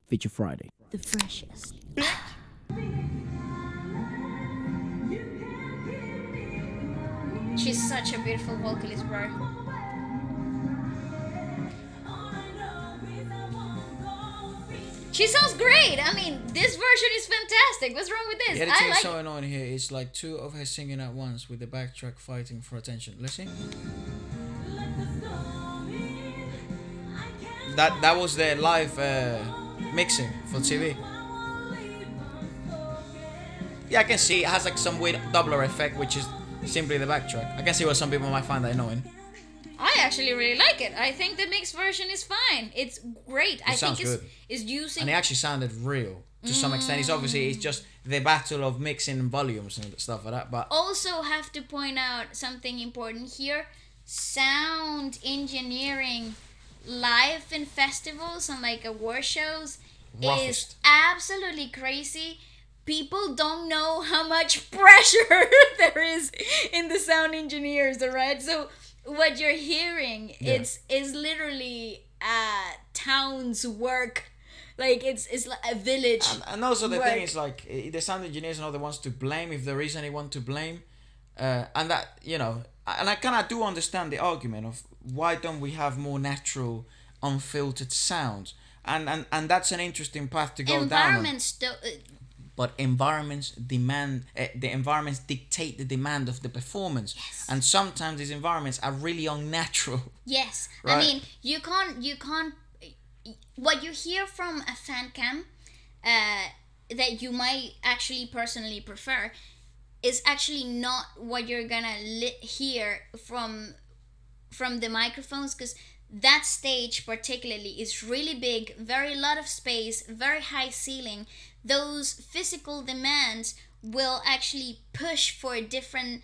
Feature Friday. The freshest. She's such a beautiful vocalist, bro. She sounds great. I mean, this version is fantastic. What's wrong with this? The editing I like is so annoying here. It's like two of her singing at once with the backtrack fighting for attention. Listen. That was the live mixing for TV. Yeah, I can see it has like some weird doubler effect, which is simply the backtrack. I can see why some people might find that annoying. I actually really like it. I think the mixed version is fine. It's great. I sounds think good. it's using. And it actually sounded real to some extent. It's just the battle of mixing volumes and stuff like that. But also have to point out something important here. Sound engineering live in festivals and like award shows roughest. is absolutely crazy. People don't know how much pressure there is in the sound engineers, alright? So what you're hearing is literally a town's work. Like it's like a village. And also the work. thing is like the sound engineers are the ones to blame if there is anyone to blame, and that and I kind of do understand the argument of why don't we have more natural, unfiltered sounds, and that's an interesting path to go down. But environments demand the environments dictate the demand of the performance, and sometimes these environments are really unnatural. Yes, right? I mean you can't. What you hear from a fan cam, that you might actually personally prefer, is actually not what you're gonna hear from the microphones, because that stage particularly is really big, very lot of space, very high ceiling. Those physical demands will actually push for different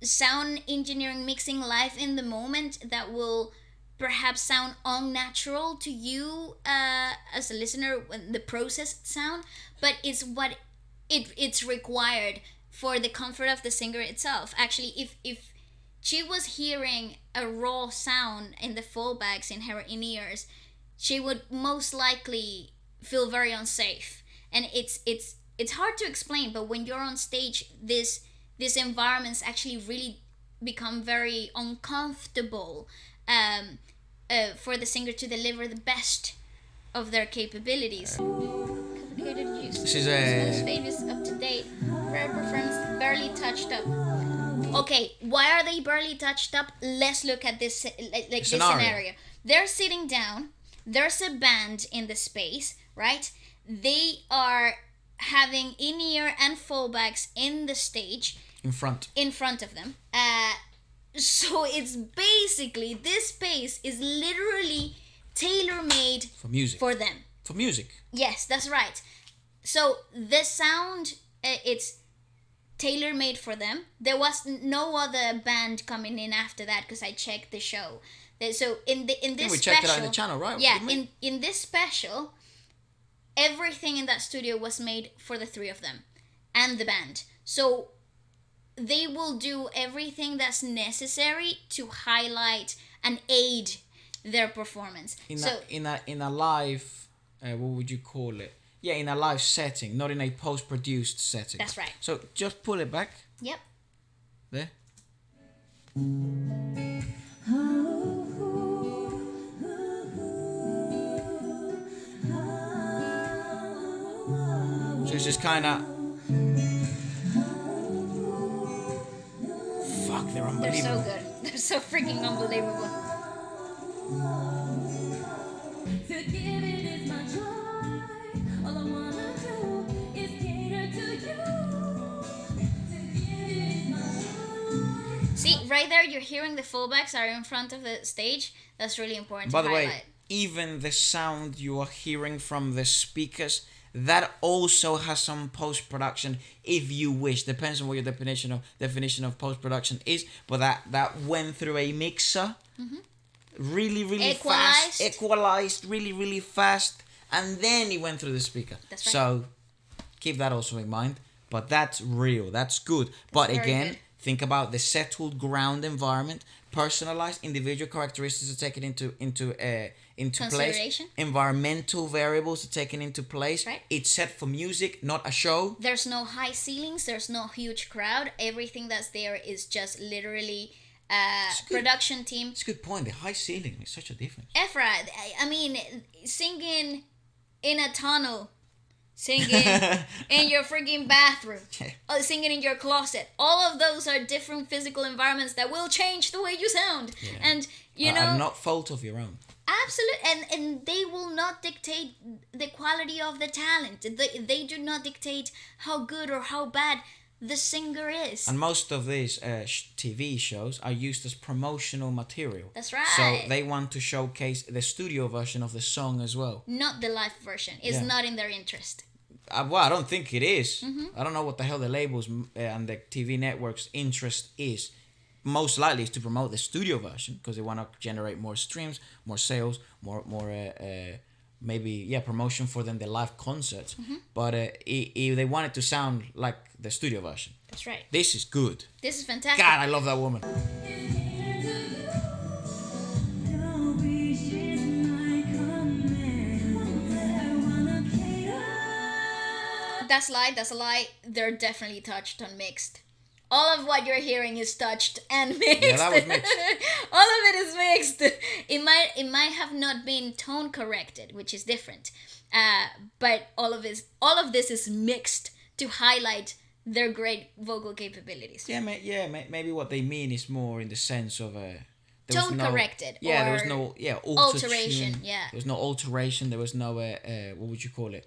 sound engineering mixing live in the moment that will perhaps sound unnatural to you as a listener when the processed sound, but it's what it's required for the comfort of the singer itself. Actually, if she was hearing a raw sound in the fallbacks in her in-ears, she would most likely feel very unsafe. And it's hard to explain, but when you're on stage, these environments actually really become very uncomfortable for the singer to deliver the best of their capabilities. Complicated use. This is a Famous, up to date, rare performance, barely touched up. Okay, why are they barely touched up? Let's look at this this scenario. They're sitting down. There's a band in the space, right? They are having in-ear and fallbacks in the stage. In front of them. So it's basically, this space is literally tailor-made for music. For them. For music. Yes, that's right. So the sound, it's tailor-made for them. There was no other band coming in after that, because I checked the show. So in this we special, checked it out in the channel, right? Yeah, in this special, everything in that studio was made for the three of them and the band. So they will do everything that's necessary to highlight and aid their performance. In a live, what would you call it? Yeah, in a live setting, not in a post-produced setting. That's right. So just pull it back. Yep. There. So it's just kind of. Fuck, they're unbelievable. They're so good. They're so freaking unbelievable. See, right there, you're hearing the fallbacks are in front of the stage. That's really important to highlight. By the way, even the sound you are hearing from the speakers, that also has some post-production, if you wish. Depends on what your definition of post-production is. But that went through a mixer, really fast, equalized, really fast, and then it went through the speaker. That's right. So keep that also in mind. But that's real. That's good. But again, good. Think about the settled ground environment, personalized individual characteristics are taken into place. Consideration. Environmental variables are taken into place. Right. It's set for music, not a show. There's no high ceilings. There's no huge crowd. Everything that's there is just literally production team. It's a good point. The high ceiling makes such a difference. Efra, I mean, singing in a tunnel, singing in your freaking bathroom, singing in your closet. All of those are different physical environments that will change the way you sound. Yeah. And, you know... And not fault of your own. Absolutely. And they will not dictate the quality of the talent. They do not dictate how good or how bad the singer is. And most of these TV shows are used as promotional material. That's right. So they want to showcase the studio version of the song as well. Not the live version. It's not in their interest. Well, I don't think it is. I don't know what the hell the labels and the TV networks' interest is. Most likely is to promote the studio version because they want to generate more streams, more sales, more maybe promotion for them, the live concerts. But if they want it to sound like the studio version. That's right. This is good. This is fantastic. God, I love that woman. That's a lie. They're definitely touched on mixed. All of what you're hearing is touched and mixed. Yeah, that was mixed. All of it is mixed. It might have not been tone corrected, which is different. But all of this is mixed to highlight their great vocal capabilities. Yeah, maybe what they mean is more in the sense of tone corrected. Yeah, there was no alteration. Autotune. Yeah, there was no alteration. There was no what would you call it?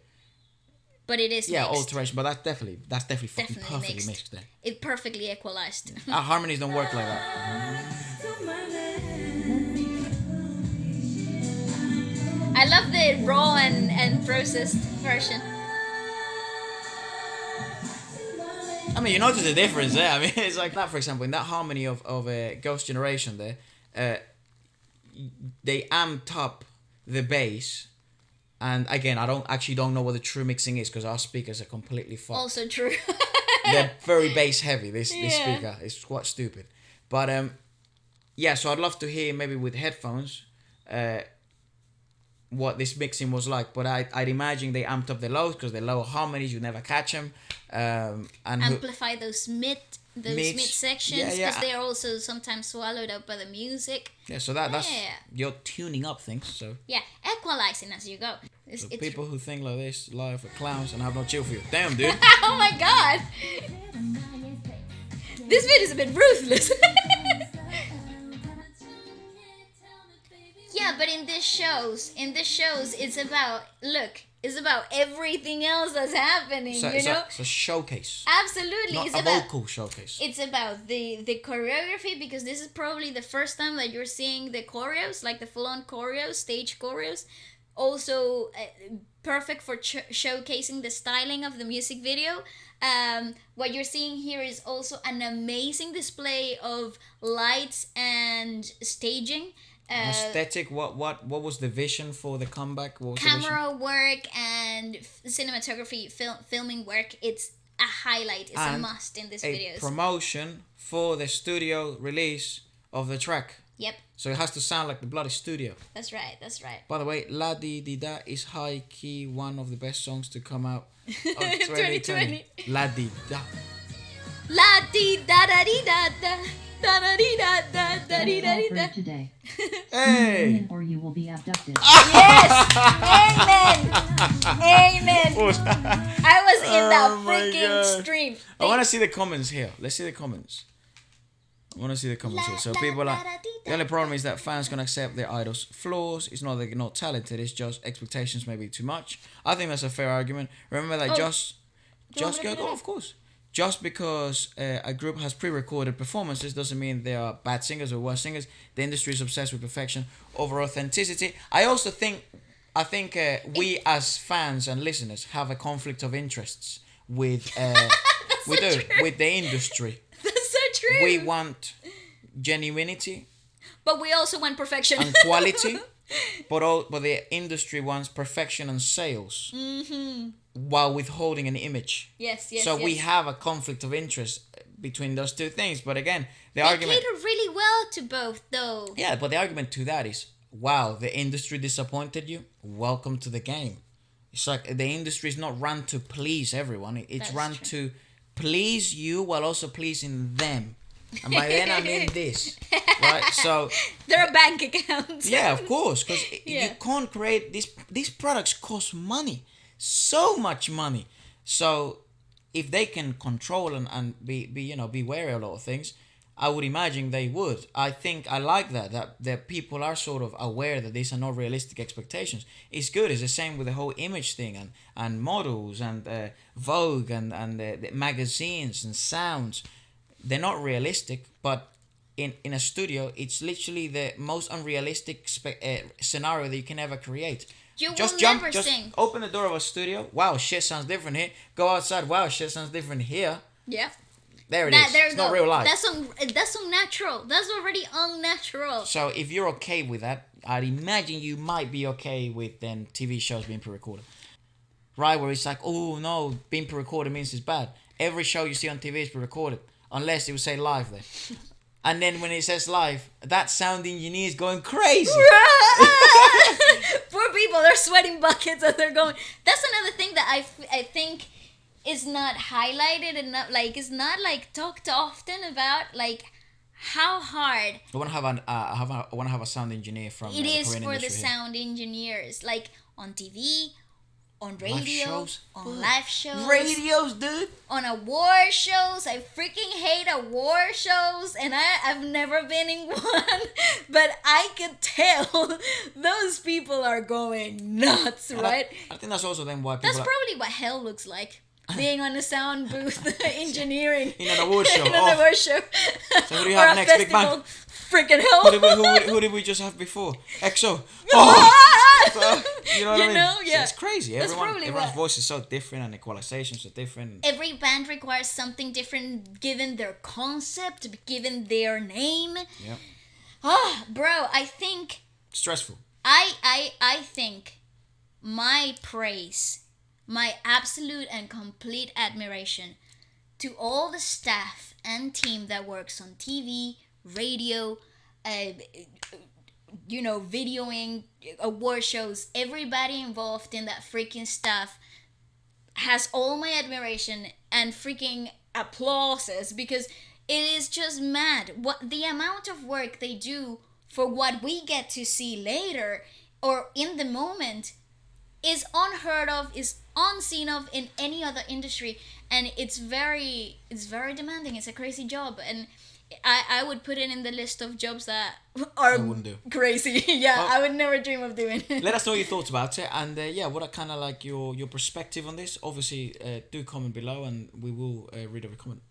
But it is mixed. alteration. But that's definitely fucking perfectly mixed then. It perfectly equalized. Our harmonies don't work like that. I love the raw and processed version. I mean, you notice the difference there. I mean, it's like that, for example, in that harmony of Ghost Generation there, they amped up the bass. And again, I don't know what the true mixing is because our speakers are completely fucked. Also true. They're very bass heavy. This speaker is quite stupid. But so I'd love to hear maybe with headphones what this mixing was like. But I'd imagine they amped up the lows because the low harmonies you never catch them. And amplify those mid sections because they are also sometimes swallowed up by the music. Yeah, so that's you're tuning up things. So equalizing as you go. It's people who think like this live are clowns and have no chill for you. Damn, dude. Oh my god, this vid is a bit ruthless. Yeah, but in this shows, it's about everything else that's happening, you know? It's a showcase. Absolutely. Not a vocal showcase. It's about the choreography because this is probably the first time that you're seeing the choreos, like the full-on choreos, stage choreos. Also perfect for showcasing the styling of the music video. What you're seeing here is also an amazing display of lights and staging. Aesthetic. What was the vision for the comeback? What was camera work and cinematography, filming work. It's a highlight. It's a must in these videos. Promotion for the studio release of the track. Yep. So it has to sound like the bloody studio. That's right. By the way, La Di Di Da is high key one of the best songs to come out of 2020. La Di Da. La Di Da Da Di Da Da. Da da dee da da da dee da dee da. Today. Hey! Or you will be abducted. Yes! Amen! I was in that freaking stream. I want to see the comments here. Let's see the comments. I want to see the comments here. So people are... The only problem is that fans can accept their idols' flaws. It's not that they're not talented. It's just expectations may be too much. I think that's a fair argument. Remember that just go, of course. Just because a group has pre-recorded performances doesn't mean they are bad singers or worse singers. The industry is obsessed with perfection over authenticity. I also think we as fans and listeners have a conflict of interests with with the industry. That's so true. We want genuinity, but we also want perfection and quality. But the industry wants perfection and sales. Mm-hmm. While withholding an image. Yes. So we have a conflict of interest between those two things. But again, the argument... They cater really well to both, though. Yeah, but the argument to that is, wow, the industry disappointed you. Welcome to the game. It's like the industry is not run to please everyone. It's That's run true. to please you while also pleasing them. And by then I mean this, right? So There are bank accounts. yeah, of course, because Yeah. you can't create these products cost money, so much money. So if they can control and be wary of a lot of things, I would imagine they would. I think I like that people are sort of aware that these are not realistic expectations. It's good. It's the same with the whole image thing and models and Vogue and the magazines and sounds. They're not realistic, but in a studio, it's literally the most unrealistic scenario that you can ever create. You Just will jump, never just sing. open the door of a studio. Wow, shit sounds different here. Go outside. Wow, shit sounds different here. Yeah. There it is. There It's you not go. real life. That's unnatural. That's already unnatural. So if you're okay with that, I'd imagine you might be okay with then TV shows being pre-recorded. Right, where it's like, oh no, being pre-recorded means it's bad. Every show you see on TV is pre-recorded, unless it would say live there. And then when it says live, that sound engineer is going crazy. Poor people, they're sweating buckets and they're going. That's another thing that I think is not highlighted enough. Like, it's not like talked often about. Like, how hard I want to have a sound engineer from it the is Korean for the industry here. sound engineers, like on TV, on radio, Live shows? on live shows, Radios, dude. on award shows. I freaking hate award shows, and I've never been in one, but I could tell those people are going nuts, right? I think that's also then why people That's are probably what hell looks like. Being on a sound booth, engineering in an award show. in an award show, So who do you or have a next? Big festival. Bang. Freaking hell! Who did we just have before? EXO. Oh, you know what I mean? Yeah. It's crazy. That's probably Everyone's what- voice is so different and equalizations are different. Every band requires something different given their concept, given their name. Yeah. Bro, I think Stressful. I think my praise, my absolute and complete admiration to all the staff and team that works on TV, radio, videoing, award shows, everybody involved in that freaking stuff has all my admiration and freaking applauses, because it is just mad what the amount of work they do for what we get to see later or in the moment is unheard of, is unseen of in any other industry, and it's very demanding. It's a crazy job, and I would put it in the list of jobs that are wouldn't do. crazy. Yeah, Well, I would never dream of doing. Let us know your thoughts about it, and what are kind of like your perspective on this. Obviously, do comment below, and we will read every comment.